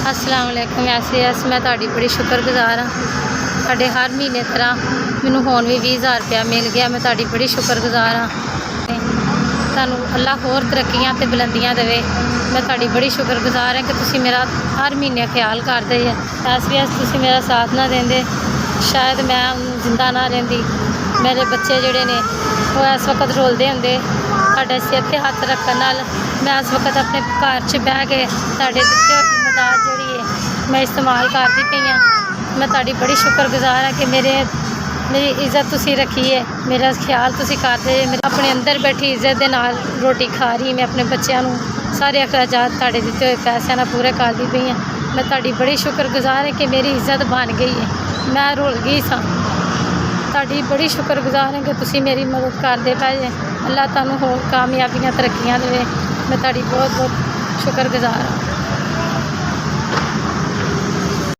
अस्सलाम वालेकुम। एस मैं ਤੁਹਾਡੀ बड़ी शुक्रगुजार हाँ। ਤੁਹਾਡੇ हर महीने तरह मैनू होन भी 20,000 रुपया मिल गया। मैं ਤੁਹਾਡੀ बड़ी शुक्रगुजार हाँ। ਤੁਹਾਨੂੰ अल्लाह होर तरक्कियां ते बुलंदियां देवे। मैं ਤੁਹਾਡੀ बड़ी शुक्रगुजार हाँ कि तुसी मेरा हर महीने ख्याल करदे जे। एस तुसी मेरा साथ ना देंदे शायद मैं जिंदा ना रहिंदी। मेरे बच्चे जिहड़े ने वो इस वक्त रोलदे हुंदे। ਤੁਹਾਡੇ सिर ते हत्थ रखण नाल मैं इस वक्त अपने घर च बह के ਤੁਹਾਡੇ ਦਿੱਤੇ होई मदद जिहड़ी है मैं इस्तेमाल करदी पई हाँ। मैं ਤੁਹਾਡੀ बड़ी शुक्रगुजार हाँ कि मेरी इज्जत तुसी रखी है, मेरा ख्याल तुसी करदे जे। मेरे अपने अंदर बैठी इज्जत दे नाल रोटी खा रही। मैं अपने बच्चों नूं सारे अखराजात ਤੁਹਾਡੇ ਦਿੱਤੇ होए पैसों नाल पूरे करदी पई हाँ। मैं ਤੁਹਾਡੀ बड़ी शुक्रगुजार है कि मेरी इज्जत बन गई है। मैं रुल गई सां। ਤੁਹਾਡੀ बड़ी शुक्रगुजार है कि तुसी मेरी मदद करदे पए जे। अल्लाह तुहानूं होर कामयाबियां तरक्कियां देवे। मैं ਤੁਹਾਡੀ बहुत शुक्रगुजार हाँ।